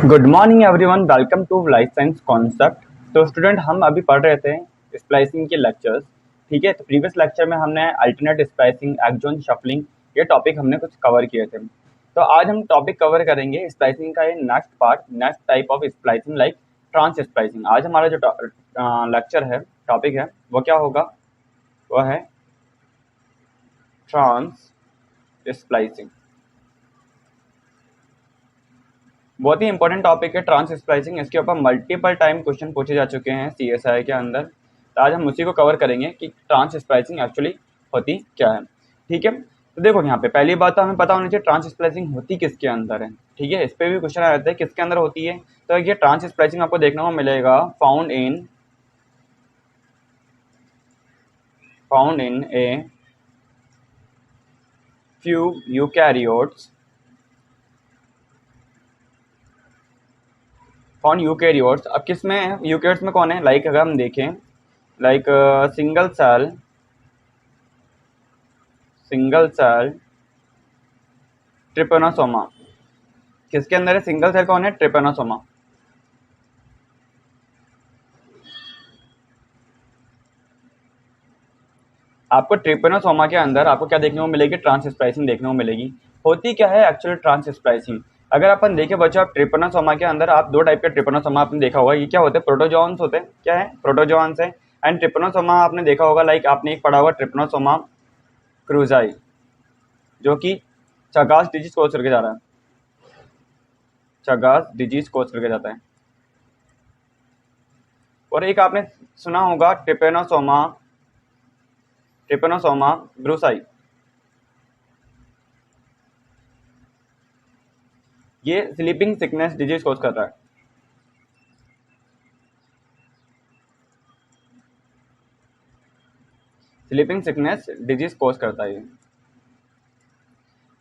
Good morning everyone, welcome to life science concept. तो student, हम अभी पढ़ रहे थे स्प्लाइसिंग के लेक्चर्स। ठीक है, तो प्रीवियस लेक्चर में हमने अल्टरनेट स्प्लाइसिंग, एक्सॉन शफलिंग, ये टॉपिक हमने कुछ कवर किए थे। तो आज हम टॉपिक कवर करेंगे स्प्लाइसिंग का ये next part, next type of splicing like trans splicing. आज हमारा जो लेक्चर है, टॉपिक है, वो क्या होगा? वो है ट्रांस स्प्लाइसिंग। बहुत ही इंपॉर्टेंट टॉपिक है ट्रांस स्प्लाइसिंग। इसके ऊपर मल्टीपल टाइम क्वेश्चन पूछे जा चुके हैं सीएसआई के अंदर। तो आज हम उसी को कवर करेंगे कि ट्रांस स्प्लाइसिंग एक्चुअली होती क्या है। ठीक है, तो देखो यहाँ पे पहली बात तो हमें पता होनी चाहिए ट्रांस स्प्लाइसिंग होती किसके अंदर है। ठीक है, इस पर भी क्वेश्चन आ जाता है किसके अंदर होती है। तो ये ट्रांस स्प्लाइसिंग आपको देखने को मिलेगा found in a few eukaryotes, found eukaryotes. अब किस में है? यूकैरियोट्स में कौन है? लाइक अगर हम देखें, लाइक सिंगल सेल ट्रिपेनोसोमा। किसके अंदर है? सिंगल सेल कौन है? ट्रिपेनोसोमा। आपको ट्रिपेनोसोमा के अंदर आपको क्या देखने को मिलेगी? ट्रांस स्प्लाइसिंग देखने को मिलेगी। होती क्या है एक्चुअली ट्रांस स्प्लाइसिंग? अगर अपन देखें बच्चों, आप ट्रिपेनोसोमा के अंदर आप दो टाइप के ट्रिपेनोसोमा आपने देखा होगा। ये क्या होते हैं? प्रोटोजोन्स होते हैं। क्या है? प्रोटोजोन्स है। एंड ट्रिपेनोसोमा आपने देखा होगा, लाइक आपने एक पढ़ा होगा ट्रिपेनोसोमा क्रूजाई, जो कि चगास डिजीज कोज करके जा रहा है, चगास डिजीज कोज करके जाता है। और एक आपने सुना होगा ट्रिपेनोसोमा ब्रूसाई। ये स्लीपिंग सिकनेस डिजीज कोज करता है। स्लीपिंग सिकनेस डिजीज कोज करता है ये।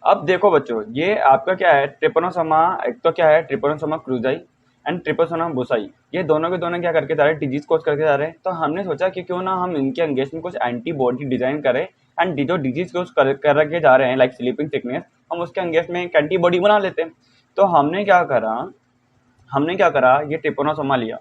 अब देखो बच्चों, ये आपका क्या है? ट्रिपेनोसोमा, एक तो क्या है ट्रिपेनोसोमा क्रूजाई एंड ट्रिपेनोसोमा बुसाई। ये दोनों के दोनों क्या करके जा रहे हैं? डिजीज कोज करके जा रहे हैं। तो हमने सोचा कि क्यों ना हम इनके अगेंस्ट में कुछ एंटीबॉडी डिजाइन करें एंड जो डिजीज कोज कर के जा रहे हैं लाइक स्लीपिंग सिकनेस, हम उसके अगेंस्ट में एक एंटीबॉडी बना लेते हैं। तो हमने क्या करा, ये ट्रिपेनोसोमा लिया।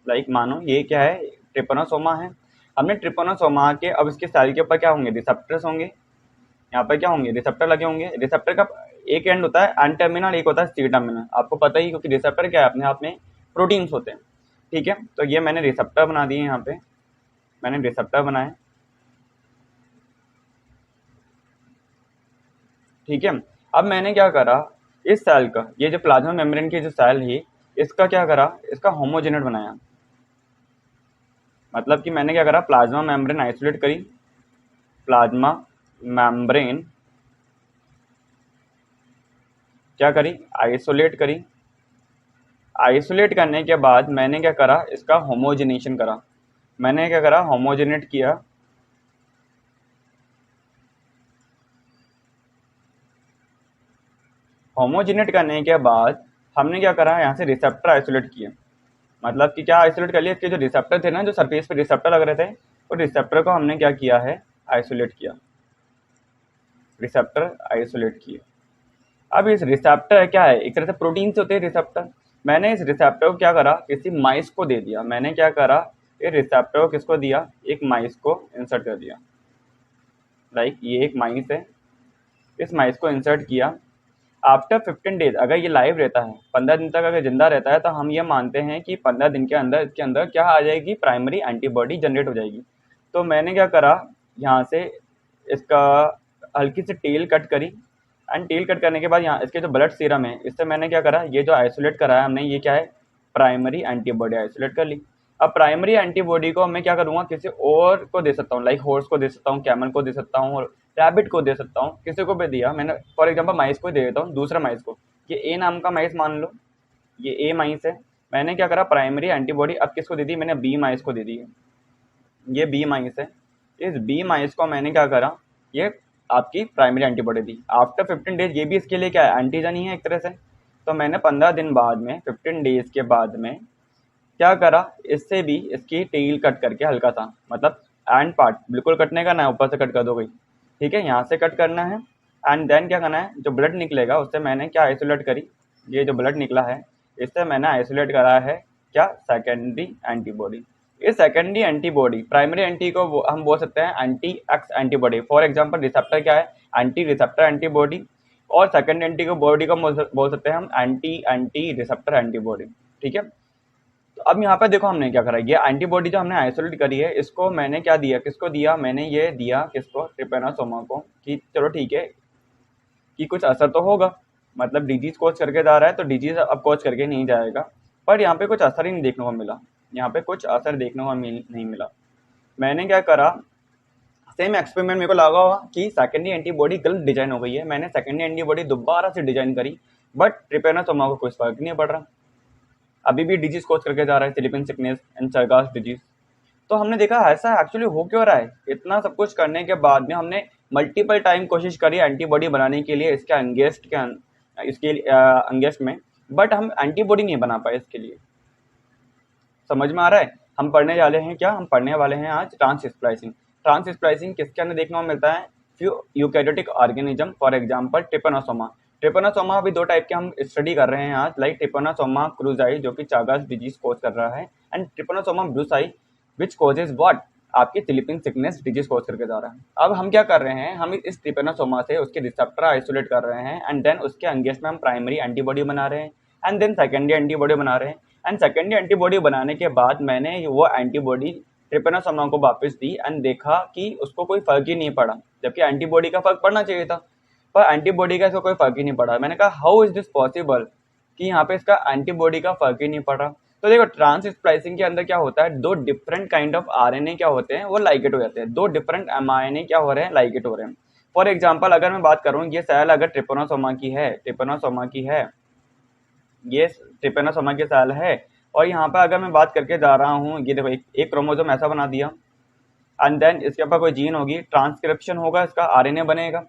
लाइक मानो ये क्या है? ट्रिपेनोसोमा है। हमने ट्रिपेनोसोमा के, अब इसके सेल के ऊपर क्या होंगे? रिसेप्टर्स होंगे। यहाँ पर क्या होंगे? रिसेप्टर लगे होंगे। रिसेप्टर का एक एंड होता है एन टर्मिनल, एक होता है सी टर्मिनल। आपको पता ही, क्योंकि रिसेप्टर क्या है अपने आप में प्रोटीन्स होते हैं। ठीक है, तो ये मैंने रिसेप्टर बना दिए। यहाँ पे मैंने रिसेप्टर बनाए। ठीक है, अब मैंने क्या करा, इस सेल का, ये जो प्लाज्मा मेम्ब्रेन की जो सेल है, इसका क्या करा? इसका होमोजेनेट बनाया। मतलब कि मैंने क्या करा? प्लाज्मा मेम्ब्रेन आइसोलेट करी, प्लाज्मा मेम्ब्रेन क्या करी? आइसोलेट करी। आइसोलेट करने के बाद मैंने क्या करा? इसका होमोजेनेशन करा। मैंने क्या करा? होमोजेनेट किया। होमोजेनेट करने के बाद हमने क्या करा? यहाँ से रिसेप्टर आइसोलेट किए। मतलब कि क्या आइसोलेट कर लिया? इसके जो रिसेप्टर थे ना, जो सरफेस पे रिसेप्टर लग रहे थे, वो रिसेप्टर को हमने क्या किया है? आइसोलेट किया। रिसेप्टर आइसोलेट किए। अब इस रिसेप्टर क्या है? एक तरह से प्रोटीन से होते हैं रिसेप्टर। मैंने इस रिसेप्टर को क्या करा? किसी माइस को दे दिया। मैंने क्या करा? ये रिसेप्टर को किसको दिया? एक माइस को इंसर्ट कर दिया। लाइक ये एक माइस है, इस माइस को इंसर्ट किया। आफ्टर 15 डेज, अगर ये लाइव रहता है, 15 दिन तक अगर जिंदा रहता है, तो हम ये मानते हैं कि 15 दिन के अंदर इसके अंदर क्या आ जाएगी? प्राइमरी एंटीबॉडी जनरेट हो जाएगी। तो मैंने क्या करा? यहाँ से इसका हल्की सी टेल कट करी। एंड टेल कट करने के बाद यहाँ इसके जो ब्लड सीरम है, इससे मैंने क्या करा? ये जो आइसोलेट करा है हमने, ये क्या है? प्राइमरी एंटीबॉडी आइसोलेट कर ली। अब प्राइमरी एंटीबॉडी को मैं क्या करूँगा? किसी और को दे सकता हूँ, लाइक हॉर्स को दे सकता हूँ, कैमल को दे सकता हूँ, रैबिट को दे सकता हूँ, किसी को भी दिया मैंने। फॉर एग्जांपल माइस को दे देता हूँ, दूसरा माइस को। ये ए नाम का माइस मान लो, ये ए माइस है। मैंने क्या करा? प्राइमरी एंटीबॉडी अब किसको दे दी? मैंने बी माइस को दे दी है। ये बी माइस है। इस बी माइस को मैंने क्या करा? ये आपकी प्राइमरी एंटीबॉडी दी। आफ्टर 15 डेज, ये भी इसके लिए क्या है? एंटीजन ही है एक तरह से। तो मैंने 15 दिन बाद में, 15 डेज के बाद में क्या करा? इससे भी इसकी टेल कट करके हल्का सा, मतलब एंड पार्ट बिल्कुल कटने का ना, ऊपर से कट कर दो गई। ठीक है, यहाँ से कट करना है। एंड देन क्या करना है? जो ब्लड निकलेगा उससे मैंने क्या आइसोलेट करी, ये जो ब्लड निकला है इससे मैंने आइसोलेट करा है क्या, सेकेंडरी एंटीबॉडी। इस सेकेंडरी एंटीबॉडी प्राइमरी एंटी को हम बोल सकते हैं anti x antibody. For example receptor क्या है, एंटी रिसेप्टर एंटीबॉडी, और सेकेंड एंटी को बॉडी को बोल सकते हैं हम एंटी एंटी रिसेप्टर एंटीबॉडी। ठीक है, तो अब यहाँ पे देखो हमने क्या करा, ये एंटीबॉडी जो हमने आइसोलेट करी है इसको मैंने क्या दिया, किसको दिया, मैंने ये दिया किसको, ट्रिपेनोसोमा को, कि चलो ठीक है कि कुछ असर तो होगा, मतलब डिजीज कोच करके जा रहा है तो डिजीज अब कोच करके नहीं जाएगा, पर यहाँ पे कुछ असर ही नहीं देखने को मिला, यहाँ पे कुछ असर देखने को नहीं मिला। मैंने क्या करा, सेम एक्सपेरिमेंट मेरे को लगा हुआ कि सेकेंडरी एंटीबॉडी गलत डिजाइन हो गई है, मैंने सेकेंडरी एंटीबॉडी दोबारा से डिजाइन करी, बट ट्रिपेनोसोमा को कुछ फर्क नहीं पड़ रहा, अभी भी डिजीज कोच करके जा रहा है, स्लीपिंग सिकनेस एंड चार्गास डिजीज। तो हमने देखा ऐसा एक्चुअली हो क्यों रहा है, इतना सब कुछ करने के बाद में हमने मल्टीपल टाइम कोशिश करी एंटीबॉडी बनाने के लिए इसके अंगेस्ट में, बट हम एंटीबॉडी नहीं बना पाए इसके लिए। समझ में आ रहा है, हम पढ़ने वाले हैं क्या, हम पढ़ने वाले हैं आज ट्रांस स्प्लाइसिंग। ट्रांस स्प्लाइसिंग किसके अंदर देखने को मिलता है, few eukaryotic organism, for example Trypanosoma. Trypanosoma भी दो टाइप के हम स्टडी कर रहे हैं आज, लाइक ट्रिपेनोसोमा क्रूजाई जो कि चागास डिजीज कोज कर रहा है, and Trypanosoma ब्रूसाई which causes what, आपकी स्लीपिंग सिकनेस डिजीज कोज करके जा रहा है। अब हम क्या कर रहे हैं, हम इस ट्रिपेनोसोमा से उसके रिसेप्टर आइसोलेट कर रहे हैं, एंड देन उसके अंगेस्ट में हम प्राइमरी एंटीबॉडी बना रहे हैं, एंड देन सेकेंडरी एंटीबॉडी बना रहे हैं, एंड सेकेंडरी एंटीबॉडी बनाने के बाद मैंने वो एंटीबॉडी ट्रिपेनोसोमा को वापस दी एंड देखा कि उसको कोई फर्क ही नहीं पड़ा, जबकि एंटीबॉडी का फर्क पड़ना चाहिए था, पर एंटीबॉडी का इसको कोई फर्क ही नहीं पड़ा। मैंने कहा हाउ इज दिस पॉसिबल कि यहाँ पे इसका एंटीबॉडी का फर्क ही नहीं पड़ रहा। तो देखो ट्रांस स्प्लाइसिंग के अंदर क्या होता है, दो डिफरेंट काइंड ऑफ आरएनए क्या होते हैं, वो लाइगेट हो जाते हैं, दो डिफरेंट एमआरएनए क्या हो रहे हैं, लाइगेट हो रहे हैं। फॉर एग्जाम्पल अगर मैं बात करूँ, ये सेल अगर ट्रिपेनोसोमा की है, ये ट्रिपेनोसोमा की सेल है, और यहाँ पे अगर मैं बात करके जा रहा हूँ, ये देखो एक क्रोमोसोम ऐसा बना दिया, एंड देन इसके ऊपर कोई जीन होगी, ट्रांसक्रिप्शन होगा, इसका आरएनए बनेगा।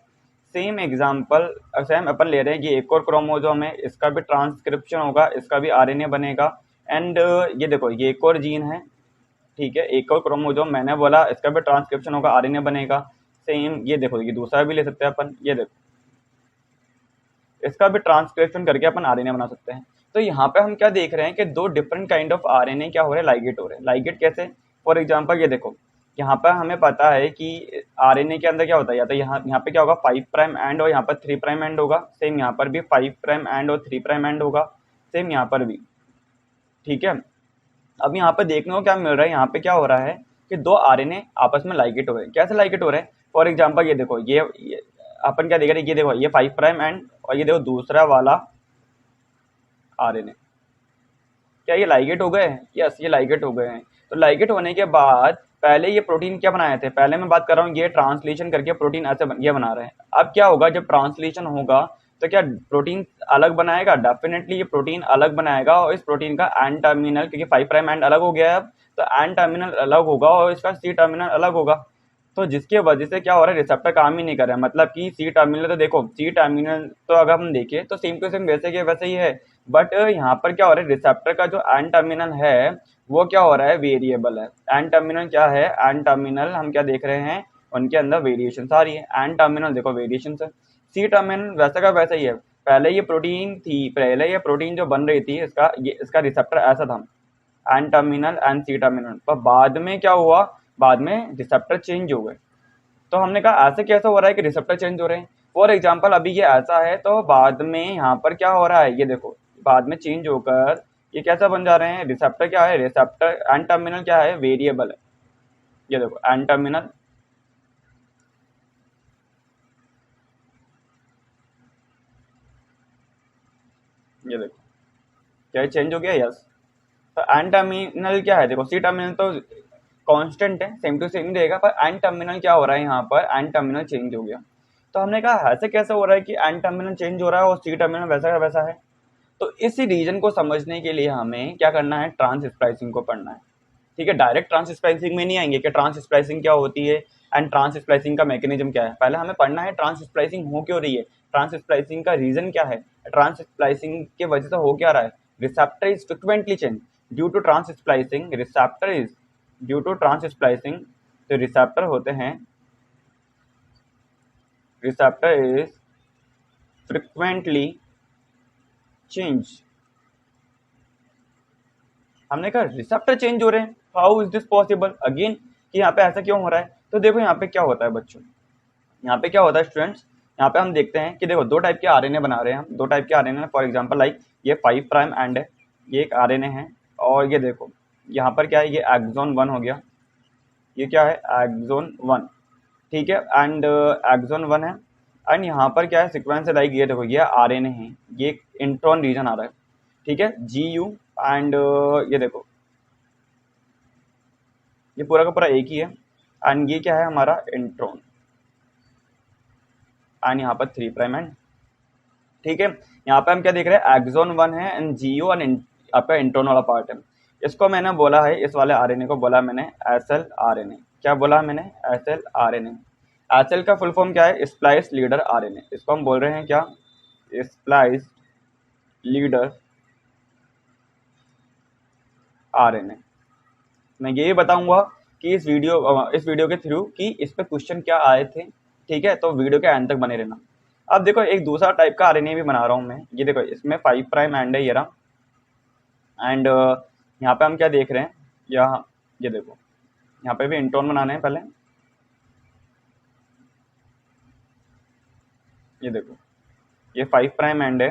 सेम एग्जांपल सेम अपन ले रहे हैं कि एक और क्रोमोसोम है, इसका भी ट्रांसक्रिप्शन होगा, इसका भी आरएनए बनेगा, एंड ये देखो ये एक और जीन है, ठीक है, एक और क्रोमोसोम मैंने बोला, इसका भी ट्रांसक्रिप्शन होगा, आरएनए बनेगा। सेम ये देखो ये दूसरा भी ले सकते हैं अपन, ये देखो इसका भी ट्रांसक्रिप्शन करके अपन आरएनए बना सकते हैं। तो यहाँ पे हम क्या देख रहे हैं कि दो डिफरेंट काइंड ऑफ आरएनए क्या हो रहे हैं, लाइगेट हो रहे हैं। लाइगेट कैसे, फॉर एग्जांपल ये देखो यहाँ पर हमें पता है कि आरएनए के अंदर क्या होता है, या तो यहाँ पे क्या होगा 5 प्राइम एंड और यहाँ पर 3 प्राइम एंड होगा, सेम यहाँ पर भी 5 प्राइम एंड और 3 प्राइम एंड होगा, सेम यहाँ पर भी, ठीक है। अब यहाँ पर देखने को क्या मिल रहा है, यहाँ पे क्या हो रहा है कि दो आरएनए आपस में लाइगेट हो रहे हैं। कैसे लाइगेट हो रहे हैं, फॉर एग्जाम्पल ये देखो ये अपन क्या देख रहे हैं, ये देखो ये 5 प्राइम एंड और ये देखो दूसरा वाला आरएनए, क्या ये लाइगेट हो गए हैं, यस ये लाइगेट हो गए हैं। तो लाइगेट होने के बाद पहले ये प्रोटीन क्या बनाए थे, पहले मैं बात कर रहा हूँ ये ट्रांसलेशन करके प्रोटीन ऐसे ये बना रहे हैं। अब क्या होगा, जब ट्रांसलेशन होगा तो क्या प्रोटीन अलग बनाएगा, डेफिनेटली ये प्रोटीन अलग बनाएगा, और इस प्रोटीन का एन टर्मिनल, क्योंकि 5 प्राइम एंड अलग हो गया है अब, तो एन टर्मिनल अलग होगा और इसका सी टर्मिनल अलग होगा। तो जिसके वजह से क्या हो रहा है, रिसेप्टर काम ही नहीं कर रहा है, मतलब कि सी टर्मिनल, तो देखो सी टर्मिनल तो अगर हम देखें तो सेम टू सेम वैसे के वैसे ही है, बट यहाँ पर क्या हो रहा है, रिसेप्टर का जो एन टर्मिनल है वो क्या हो रहा है, वेरिएबल है। एन टर्मिनल क्या है, एन टर्मिनल हम क्या देख रहे हैं, उनके अंदर वेरिएशन आ रही है, एन टर्मिनल देखो वेरिएशन है। सी टर्मिनल वैसा का वैसा ही है, पहले ये प्रोटीन जो बन रही थी इसका रिसेप्टर ऐसा था, N terminal and C terminal, पर बाद में क्या हुआ, बाद में रिसेप्टर चेंज हो गए। तो हमने कहा ऐसे कैसे हो रहा है कि रिसेप्टर चेंज हो रहे हैं। फॉर एग्जांपल अभी ये ऐसा है, तो बाद में यहाँ पर क्या हो रहा है, ये देखो बाद में चेंज होकर ये कैसा बन जा रहे हैं, रिसेप्टर क्या है, रिसेप्टर एन टर्मिनल क्या है, वेरिएबल है। ये देखो एन टर्मिनल, ये देखो क्या चेंज हो गया, यस। तो एन टर्मिनल क्या है, देखो सी टर्मिनल तो कांस्टेंट है, सेम टू सेम रहेगा, पर एन टर्मिनल क्या हो रहा है, यहाँ पर एन टर्मिनल चेंज हो गया। तो हमने कहा ऐसे कैसे हो रहा है कि एन टर्मिनल चेंज हो रहा है और सी टर्मिनल वैसा का वैसा है। तो इस रीजन को समझने के लिए हमें क्या करना है, ट्रांस स्प्लाइसिंग को पढ़ना है, ठीक है। डायरेक्ट ट्रांस स्प्लाइसिंग में नहीं आएंगे कि ट्रांस स्प्लाइसिंग क्या होती है एंड ट्रांस स्प्लाइसिंग का मैकेनिज्म क्या है, पहले हमें पढ़ना है ट्रांस स्प्लाइसिंग हो क्यों रही है, ट्रांस स्प्लाइसिंग का रीजन क्या है, ट्रांस स्प्लाइसिंग के वजह से हो क्या रहा है। Receptor is frequently change due to trans splicing, receptor is due to trans splicing, तो रिसेप्टर होते हैं, रिसेप्टर इज frequently change हमने कहा रिसेप्टर चेंज हो रहे हैं, how is this possible again, कि यहाँ पे ऐसा क्यों हो रहा है। तो देखो यहाँ पे क्या होता है बच्चों, यहाँ पे क्या होता है स्टूडेंट्स, यहाँ पे हम देखते हैं कि देखो दो टाइप के आरएनए बना रहे हैं हम, दो टाइप के आरएनए, फॉर एग्जांपल लाइक ये 5 प्राइम एंड है, ये एक आरएनए है, और ये देखो यहाँ पर क्या है, ये एक्सॉन 1 हो गया, ये क्या है एक्सॉन 1, ठीक है, एंड एक्सॉन 1 है, एंड यहाँ पर क्या है सीक्वेंस है, लाइक ये देखो ये आरएनए है, ये एक इंट्रॉन रीजन आ रहा है, ठीक है, GU, एंड ये देखो ये पूरा का पूरा एक ही है, एंड ये क्या है हमारा इंट्रॉन, एंड यहाँ पर 3 प्राइम एंड, ठीक है। यहाँ पे हम क्या देख रहे हैं एक्सॉन 1 है एंड GU एंड आपका इंट्रॉन वाला पार्ट है। इसको मैंने बोला है, इस वाले आरएनए को बोला मैंने SL RNA। क्या बोला मैंने, SL RNA। SL का फुल फॉर्म क्या है, स्प्लाइस लीडर आरएनए। इसको हम बोल रहे हैं क्या, स्प्लाइस लीडर आरएनए। मैं यही बताऊंगा कि इस वीडियो के थ्रू कि इस पे क्वेश्चन क्या आए थे, ठीक है, तो वीडियो के एंड तक बने रहना। अब देखो एक दूसरा टाइप का आरएनए भी बना रहा हूँ मैं, ये देखो इसमें 5 प्राइम एंड है ये रहा, एंड यहाँ पे हम क्या देख रहे हैं, यहाँ ये देखो यहाँ पे भी इंट्रॉन बनाने हैं पहले, ये देखो ये 5 प्राइम एंड है,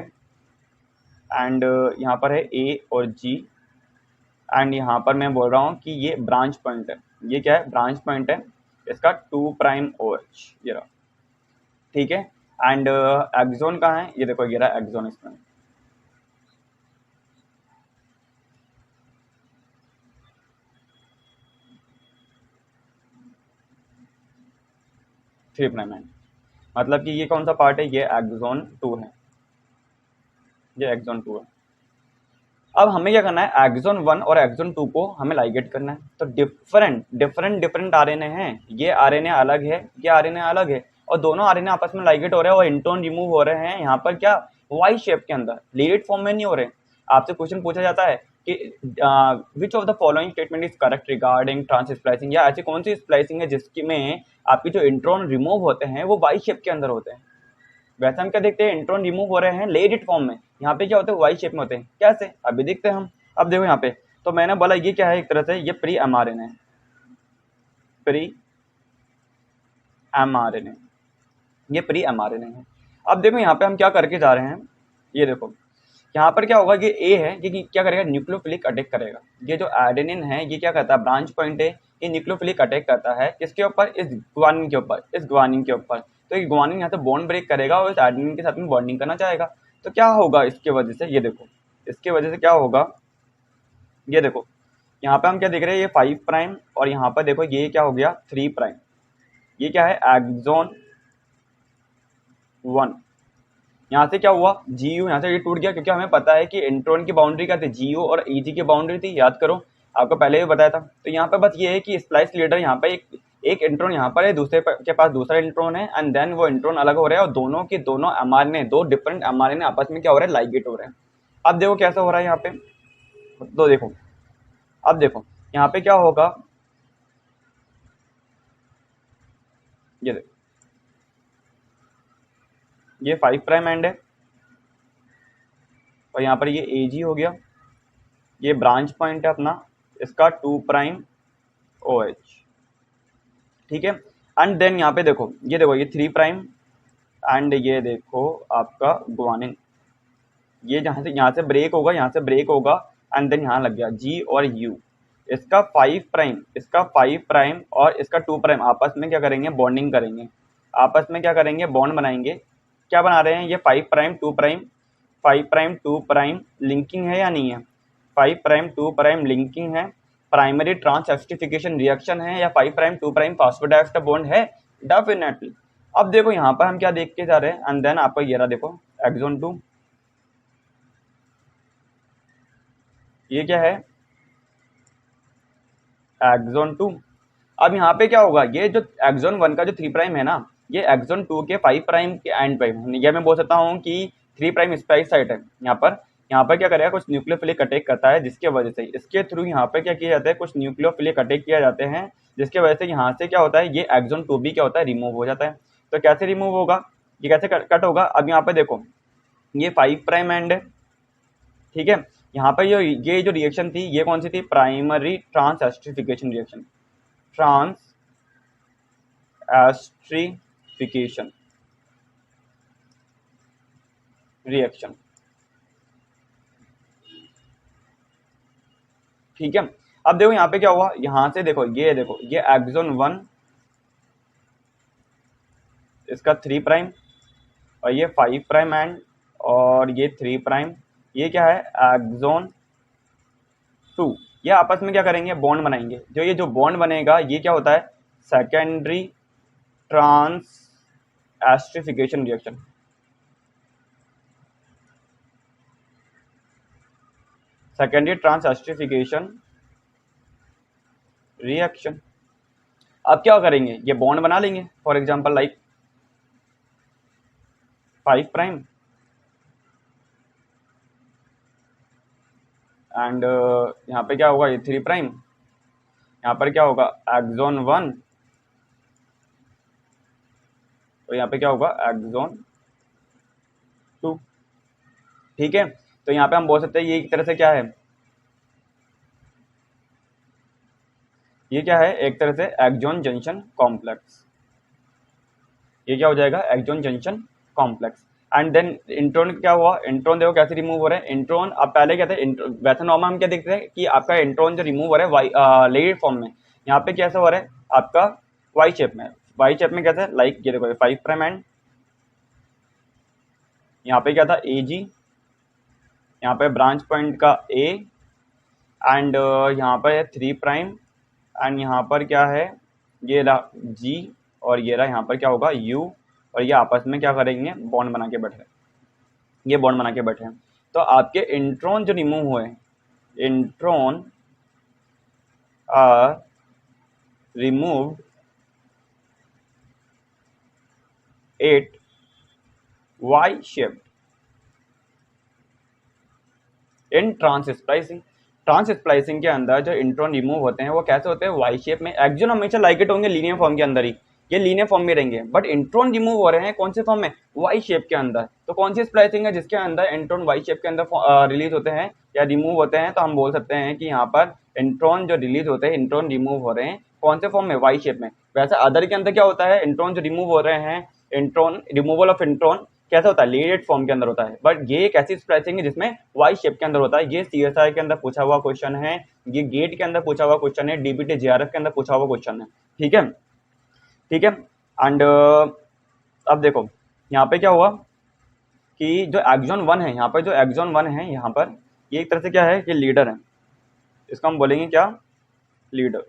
एंड यहाँ पर है A और G, एंड यहाँ पर मैं बोल रहा हूँ कि ये ब्रांच पॉइंट है, ये क्या है ब्रांच पॉइंट है इसका 2 प्राइम OH, ये रहा, ठीक है, एंड एक्सॉन कहाँ है, ये देखो ये रहा एक्सॉन इसमें, थ्री प्राइम एंड, मतलब कि ये कौन सा पार्ट है, ये एक्सॉन 2 है, ये एक्सॉन 2 है। अब हमें क्या करना है, एक्सॉन 1 और एक्सॉन 2 को हमें लाइगेट करना है, तो डिफरेंट आरएनए हैं, ये आरएनए अलग है, ये आरएनए अलग है, और दोनों आरएनए आपस में लाइगेट हो रहे हैं और इंट्रॉन रिमूव हो रहे हैं यहाँ पर क्या, वाई शेप के अंदर, लीड फॉर्म में नहीं हो रहे। आपसे क्वेश्चन पूछा जाता है कि which of the following statement is correct regarding trans splicing, या ऐसी कौन सी स्प्लाइसिंग है जिसमें आपकी जो इंट्रॉन रिमूव होते हैं वो वाई शेप के अंदर होते हैं। वैसे हम क्या देखते हैं, इंट्रॉन रिमूव हो रहे हैं लेडिट फॉर्म में, यहाँ पे क्या होते हैं वाई शेप में होते हैं, कैसे अभी देखते हैं हम। अब देखो यहाँ पे, तो मैंने बोला ये क्या है, एक तरह से ये प्री mRNA है, प्री mRNA, ये प्री mRNA है। अब देखो यहाँ पे हम क्या करके जा रहे हैं, ये देखो यहाँ पर क्या होगा, ये ए है, ये क्या करेगा न्यूक्लियोफिलिक अटैक करेगा, ये जो एडेनिन है ये क्या करता है, ब्रांच पॉइंट है, ये न्यूक्लियोफिलिक अटैक करता है किसके ऊपर, इस ग्वानिन के ऊपर, इस ग्वानिन के ऊपर, तो ये ग्वानिन यहाँ से बॉन्ड ब्रेक करेगा और इस एडेनिन के साथ में बॉन्डिंग करना चाहेगा। तो क्या होगा इसके वजह से, ये देखो इसके वजह से क्या होगा, ये देखो यहाँ पे हम क्या देख रहे हैं, ये 5 प्राइम और यहाँ पर देखो ये क्या हो गया 3 प्राइम, ये क्या है एक्सॉन 1, यहाँ से क्या हुआ GU, यहाँ से ये टूट गया, क्योंकि हमें पता है कि इंट्रॉन की बाउंड्री क्या थी, GU और EG की बाउंड्री थी, याद करो आपको पहले भी बताया था। तो यहाँ पे बस ये है कि स्प्लाइस लीडर यहाँ पे एक इंट्रॉन यहाँ पर है, दूसरे के पास दूसरा इंट्रॉन है, एंड देन वो इंट्रॉन अलग हो रहा है और दोनों के दोनों mRNA, दो डिफरेंट mRNA आपस में क्या हो रहा है, लाइगेट हो रहे हैं। अब देखो कैसा हो रहा है यहाँ पे, तो देखो अब देखो यहाँ पे क्या होगा, ये देखो ये 5 प्राइम एंड है और यहाँ पर ये AG हो गया, ये ब्रांच पॉइंट है अपना इसका 2 प्राइम OH, ठीक है, एंड देन यहाँ पे देखो ये 3 प्राइम एंड ये देखो आपका ग्वानिन, ये यहाँ से ब्रेक होगा, यहाँ से ब्रेक होगा, एंड देन यहाँ लग गया G और U, इसका 5 प्राइम, इसका 5 प्राइम और इसका 2 प्राइम आपस में क्या करेंगे, बॉन्डिंग करेंगे, आपस में क्या करेंगे, बॉन्ड बनाएंगे। क्या बना रहे हैं, ये 5 prime 2 prime, 5 prime 2 prime linking है या नहीं है, 5 प्राइम 2 प्राइम लिंकिंग है, प्राइमरी ट्रांस सब्स्टिफिकेशन रिएक्शन है, या 5 प्राइम 2 प्राइम फॉस्फोडाइएस्टर बॉन्ड है, डेफिनेटली। अब देखो यहाँ पर हम क्या देख के जा रहे हैं, एंड देन आपका ये रहा देखो एक्सॉन 2, ये क्या है एक्सॉन 2। अब यहाँ पे क्या होगा, ये जो एक्सॉन 1 का जो 3 प्राइम है ना, ये एक्सॉन 2 के 5 प्राइम के एंड पे, ये मैं बोल सकता हूँ कि 3 प्राइम स्प्लाइस साइट है। यहाँ पर क्या करेगा, कुछ न्यूक्लियोफिलिक अटैक करता है, जिसके वजह से इसके थ्रू यहाँ पे क्या किया जाता है, कुछ न्यूक्लियोफिलिक अटैक किया जाते हैं, जिसके वजह से यहाँ से क्या होता है, ये एक्सॉन 2 भी क्या होता है, रिमूव हो जाता है। तो कैसे रिमूव होगा, ये कैसे कट होगा, अब यहाँ पे देखो ये 5 प्राइम एंड है, ठीक है, यहाँ पर ये जो रिएक्शन थी ये कौन सी थी, primary trans esterification reaction, trans esterification reaction. ठीक है, अब देखो यहाँ पे क्या हुआ, यहाँ से देखो ये एक्सोन 1 इसका 3 प्राइम और ये 5 प्राइम एंड और ये 3 प्राइम, ये क्या है एक्सोन 2, ये आपस में क्या करेंगे, बॉन्ड बनाएंगे। जो बॉन्ड बनेगा ये क्या होता है, secondary trans esterification reaction. Secondary trans esterification reaction. अब क्या करेंगे, ये बॉन्ड बना लेंगे, for example like 5 prime and यहाँ पे क्या होगा, ये 3 प्राइम, यहाँ पर क्या होगा एक्सोन 1 तो यहाँ पे क्या होगा एक्सोन 2। ठीक है, तो यहाँ पे हम बोल सकते हैं ये एक तरह से क्या है, ये क्या है, एक तरह से एक्सोन जंक्शन कॉम्प्लेक्स, ये क्या हो जाएगा exon junction complex. And then intron क्या हुआ, इंट्रॉन देखो कैसे रिमूव हो रहा है, इंट्रॉन अब पहले क्या था, वैसे नॉर्मल हम क्या देखते हैं कि आपका इंट्रॉन जो रिमूव हो रहा है लेड फॉर्म में, यहाँ पे कैसा हो रहा है आपका वाई शेप में, वाई शेप में कैसे, लाइक ये देखो 5 प्राइम एंड यहाँ पे क्या था ए जी, यहाँ पे ब्रांच पॉइंट का ए एंड यहाँ पर 3 प्राइम एंड यहाँ पर क्या है ये रहा जी और ये रहा यहाँ पर क्या होगा यू, और ये आपस में क्या करेंगे, बॉन्ड बना के बैठे, ये बॉन्ड बना के बैठे हैं। तो आपके इंट्रॉन जो रिमूव हुए, intron are removed at Y shaped in trans splicing. Trans splicing के अंदर जो इंट्रॉन रिमूव होते हैं वो कैसे होते हैं, वाई शेप में। एक्सोन हमेशा लाइक इट होंगे लीनियर फॉर्म के अंदर ही, ये लीनियर फॉर्म में रहेंगे, बट इंट्रॉन रिमूव हो रहे हैं कौन से फॉर्म में, वाई शेप के अंदर। तो कौन सी स्प्लाइसिंग है जिसके अंदर इंट्रॉन वाई शेप के अंदर रिलीज होते हैं या रिमूव होते हैं, तो हम बोल सकते हैं कि यहाँ पर इंट्रॉन जो रिलीज होते हैं, इंट्रॉन रिमूव हो रहे हैं कौन से फॉर्म में, वाई शेप में। वैसे अदर के अंदर क्या होता है, इंट्रॉन जो रिमूव हो रहे हैं, इंट्रॉन रिमूवल ऑफ इंट्रॉन कैसा होता है, लीनियर फॉर्म के अंदर होता है, बट ये एक ऐसी स्प्लाइसिंग है जिसमें वाई शेप के अंदर होता है। ये सीएसआई के अंदर पूछा हुआ क्वेश्चन है, ये गेट के अंदर पूछा हुआ क्वेश्चन है, डीबीटी जेआरएफ के अंदर पूछा हुआ क्वेश्चन है। ठीक है, ठीक है। एंड अब देखो यहाँ पे क्या हुआ कि जो एक्सोन 1 है, यहाँ पर जो एक्सोन 1 है यहाँ पर, ये एक तरह से क्या है, ये लीडर है, इसको हम बोलेंगे क्या, लीडर।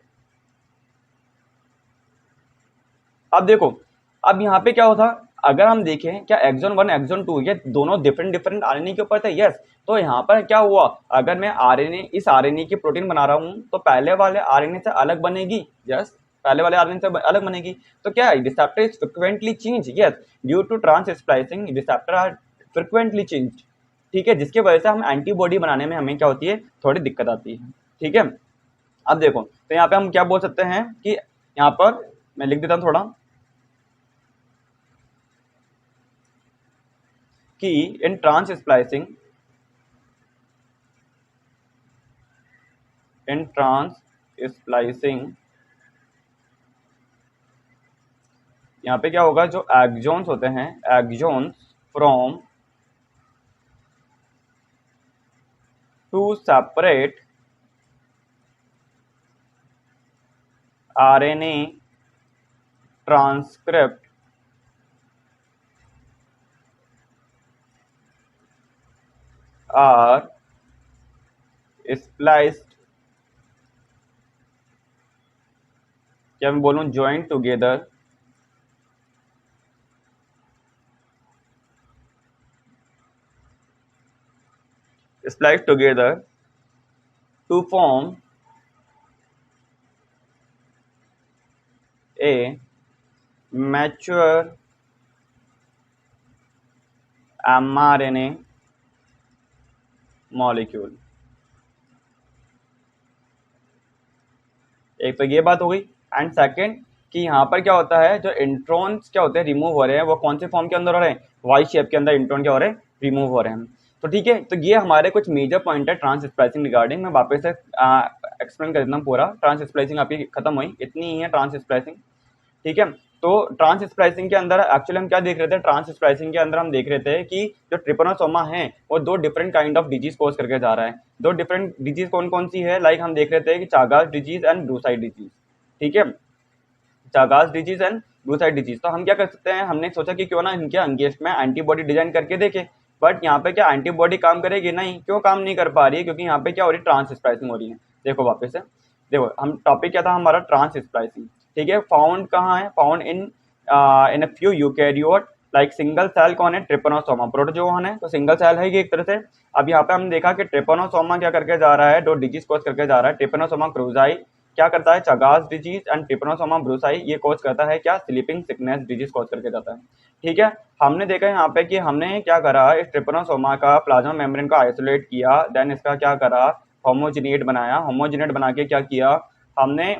अब देखो अब यहाँ पे क्या होता, अगर हम देखें क्या एक्सोन 1 एक्सोन 2 ये दोनों डिफरेंट आरएनए के ऊपर थे, यस। तो यहाँ पर क्या हुआ, अगर मैं आरएनए इस आरएनए की प्रोटीन बना रहा हूँ तो पहले वाले आरएनए से अलग बनेगी, यस, पहले वाले आरएनए से अलग बनेगी। तो क्या है, receptor is frequently change, yes, due to trans splicing receptor are frequently change. ठीक है, जिसके वजह से हम एंटीबॉडी बनाने में हमें क्या होती है, थोड़ी दिक्कत आती है। ठीक है, अब देखो तो यहाँ पे हम क्या बोल सकते हैं कि यहाँ पर मैं लिख देता हूँ थोड़ा कि in trans splicing, in trans splicing यहाँ पे क्या होगा, जो एक्सोन्स होते हैं, exons from two separate RNA transcript are spliced, क्या मैं बोलूं, joined together spliced together to form a mature mRNA molecule. एक तो ये बात हो गई, एंड सेकंड कि यहाँ पर क्या होता है, जो इंट्रॉन्स क्या होते हैं रिमूव हो रहे हैं वो कौन से फॉर्म के अंदर हो रहे हैं, वाई शेप के अंदर इंट्रॉन क्या हो रहे हैं, रिमूव हो रहे हैं। तो ठीक है, तो ये हमारे कुछ मेजर पॉइंट है ट्रांस स्प्लाइसिंग रिगार्डिंग। मैं वापस से एक्सप्लेन कर देता हूँ पूरा। ट्रांस स्प्लाइसिंग आपकी खत्म हुई, इतनी ही है ट्रांस स्प्लाइसिंग, ठीक है। तो ट्रांस स्प्लाइसिंग के अंदर एक्चुअली हम क्या देख रहे थे, ट्रांस स्प्लाइसिंग के अंदर हम देख रहे थे कि जो ट्रिपनोसोमा है वो दो different kind of disease cause करके जा रहा है। दो डिफरेंट डिजीज कौन कौन सी है, लाइक हम देख रहे थे कि चागास डिजीज एंड ब्रूसाइड डिजीज, ठीक है, चागास डिजीज एंड ब्रूसाइड डिजीज। तो हम क्या कर सकते हैं, हमने सोचा कि क्यों ना इनके अगेंस्ट में एंटीबॉडी डिजाइन करके देखें, बट यहाँ पे क्या एंटीबॉडी काम करेगी, नहीं। क्यों काम नहीं कर पा रही है, क्योंकि यहाँ पे क्या हो रही है, ट्रांस स्प्लाइसिंग हो रही है। देखो वापस से देखो, हम टॉपिक क्या था हमारा, ट्रांस स्प्लाइसिंग, ठीक है। फाउंड कहाँ है, found in in a few eukaryote like single cell कौन है, ट्रिपनोसोमा, प्रोटोजोवन है, तो सिंगल सेल है ये एक तरह से। अब यहाँ पे हमने देखा कि ट्रिपनोसोमा क्या करके जा रहा है, दो डिजीज कोज करके जा रहा है। ट्रिपनोसोमा क्रूजाई क्या करता है, चागास डिजीज, एंड ट्रिपनोसोमा ब्रूसाई ये कोज करता है क्या, स्लीपिंग सिकनेस डिजीज कोज करके जाता है, ठीक है। हमने देखा यहाँ पे कि हमने क्या करा, इस ट्रिपनोसोमा का प्लाज्मा मेम्ब्रेन को आइसोलेट किया, देन इसका क्या करा, होमोजिनेट बनाया। होमोजिनेट बना के क्या किया, हमने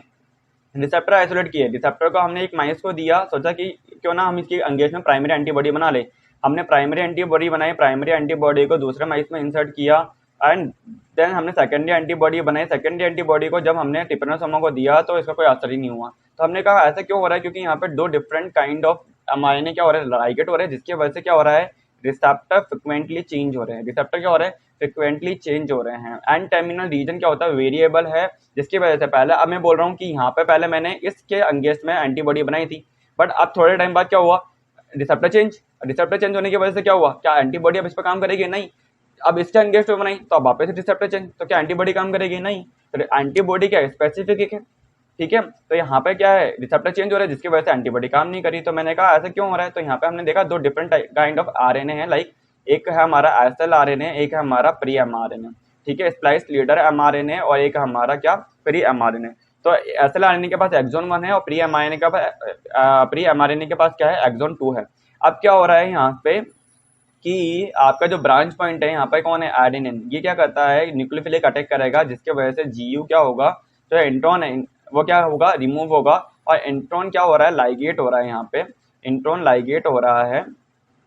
रिसेप्टर आइसोलेट किए। रिसेप्टर को हमने एक माइस को दिया, सोचा कि क्यों ना हम इसकी एंगेज में प्राइमरी एंटीबॉडी बना ले। हमने प्राइमरी एंटीबॉडी बनाई, प्राइमरी एंटीबॉडी को दूसरे माइस में इंसर्ट किया, एंड देन हमने सेकेंडरी एंटीबॉडी बनाई। सेकेंडरी एंटीबॉडी को जब हमने ट्रिपनोसोमा को दिया तो इसका कोई असर ही नहीं हुआ। तो हमने कहा ऐसा क्यों हो रहा है, क्योंकि यहाँ पे दो डिफरेंट काइंड ऑफ एमआरएनए क्या हो रहा है, लाइगेट हो रहे हैं, जिसकी वजह से क्या हो रहा है, रिसेप्टर फ्रिक्वेंटली चेंज हो रहे हैं। रिसेप्टर क्या हो रहे हैं, फ्रिक्वेंटली चेंज हो रहे हैं। एंड टर्मिनल रीजन क्या होता है, वेरिएबल है, जिसकी वजह से पहले, अब मैं बोल रहा हूँ कि यहाँ पे पहले मैंने इसके अगेंस्ट में एंटीबॉडी बनाई थी, बट अब थोड़े टाइम बाद क्या हुआ, रिसेप्टर चेंज। रिसेप्टर चेंज होने की वजह से क्या हुआ, क्या एंटीबॉडी अब इस पर काम करेगी, नहीं। अब इसके अगेंस्ट में बनाई तो अब वापस रिसेप्टर चेंज, तो क्या एंटीबॉडी काम करेगी, नहीं। तो एंटीबॉडी क्या है, स्पेसिफिक है, ठीक है। तो यहाँ पे क्या है, रिसेप्टर चेंज हो रहा है, जिसकी वजह से एंटीबॉडी काम नहीं करी। तो मैंने कहा ऐसा क्यों हो रहा है, तो यहाँ पे हमने देखा दो डिफरेंट काइंड ऑफ आरएनए है, लाइक एक है हमारा एसएल आरएनए, एक है हमारा प्री एमआरएनए, ठीक है, स्प्लाइस लीडर एमआरएनए, और एक हमारा क्या, प्री एमआरएनए। तो एसएल आरएनए के पास एक्सोन 1 है और प्री एमआरएनए के पास क्या है, एक्सोन 2 है। अब क्या हो रहा है यहाँ पे कि आपका जो ब्रांच पॉइंट है यहाँ पे कौन है, एडेनिन, ये क्या करता है, न्यूक्लियोफिलिक अटैक करेगा, जिसके वजह से जीयू क्या होगा, तो इंट्रॉन है वो क्या होगा, रिमूव होगा, और इंट्रॉन क्या हो रहा है, लाइगेट हो रहा है, यहाँ पे इंट्रॉन लाइगेट हो रहा है।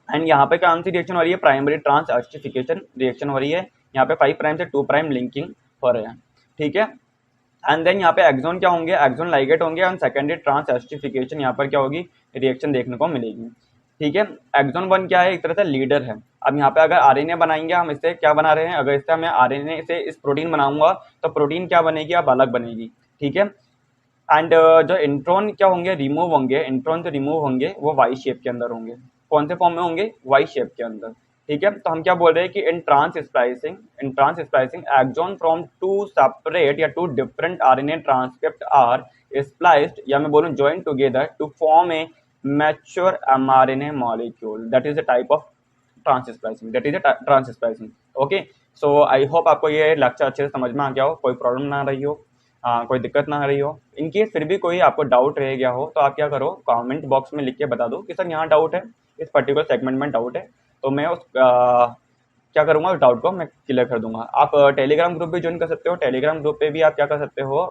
एंड यहाँ पे कौन सी रिएक्शन हो रही है, प्राइमरी ट्रांस एस्टिफिकेशन रिएक्शन हो रही है। यहाँ पे 5 प्राइम से 2 प्राइम लिंकिंग हो रहे हैं, ठीक है। एंड देन यहाँ पे एक्सोन क्या होंगे, एक्सोन लाइगेट होंगे, एंड सेकेंडरी ट्रांस एस्टिफिकेशन यहाँ पर क्या होगी, रिएक्शन देखने को मिलेगी, ठीक है। एक्सोन 1 क्या है, एक तरह से लीडर है। अब यहाँ पे अगर आरएनए बनाएंगे, हम इससे क्या बना रहे हैं, अगर इससे मैं आरएनए से इस प्रोटीन बनाऊंगा तो प्रोटीन क्या बनेगी, अब अलग बनेगी, ठीक है। एंड जो इंट्रॉन क्या होंगे, रिमूव होंगे, इंट्रॉन जो रिमूव होंगे वो वाई शेप के अंदर होंगे। कौन से फॉर्म में होंगे, वाई शेप के अंदर, ठीक है। तो हम क्या बोल रहे हैं कि in trans splicing exon from two separate या two different RNA transcript are spliced, या मैं बोलूँ join together to form a mature mRNA molecule, that is a type of trans splicing. Okay, so I hope आपको ये lecture अच्छे से समझ में आ गया हो, कोई प्रॉब्लम ना रही हो, कोई दिक्कत ना रही हो। इनकेस फिर भी कोई आपको डाउट रह गया हो तो आप क्या करो, कमेंट बॉक्स में लिख के बता दो कि सर यहाँ डाउट है, इस पर्टिकुलर सेगमेंट में डाउट है, तो मैं उस क्या करूँगा, उस डाउट को मैं क्लियर कर दूंगा। आप टेलीग्राम ग्रुप भी ज्वाइन कर सकते हो, टेलीग्राम ग्रुप पे भी आप क्या कर सकते हो,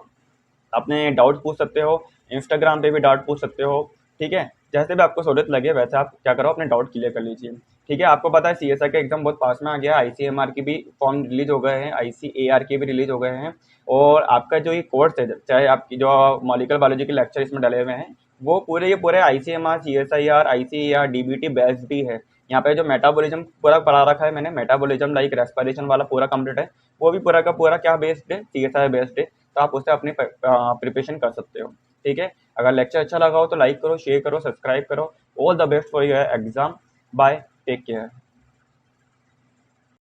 अपने डाउट पूछ सकते हो, इंस्टाग्राम पे भी डाउट पूछ सकते हो, ठीक है। जैसे भी आपको सहूलियत लगे वैसे आप क्या करो, अपने डाउट क्लियर कर लीजिए, ठीक है। आपको पता है सीएसआर के एग्जाम बहुत पास में आ गया, आईसीएमआर की भी फॉर्म रिलीज हो गए हैं, आईसीएआर के भी रिलीज हो गए हैं, और आपका जो ये कोर्स है, चाहे आपकी जो मॉलिक्यूलर बायोलॉजी के लेक्चर इसमें डले हुए हैं, वो पूरे ICMR, CSIR, ICAR, DBT based भी है। यहाँ पे जो मेटाबॉलिज्म पूरा पढ़ा रखा है मैंने, मेटाबॉलिज्म लाइक रेस्पिरेशन वाला पूरा कंप्लीट है, वो भी पूरा का पूरा क्या बेस्ड है, सीएसआर बेस्ड है। तो आप उससे अपनी प्रिपरेशन कर सकते हो, ठीक है। अगर लेक्चर अच्छा लगा हो तो लाइक करो, शेयर करो, सब्सक्राइब करो। All the best for your exam, bye, take care.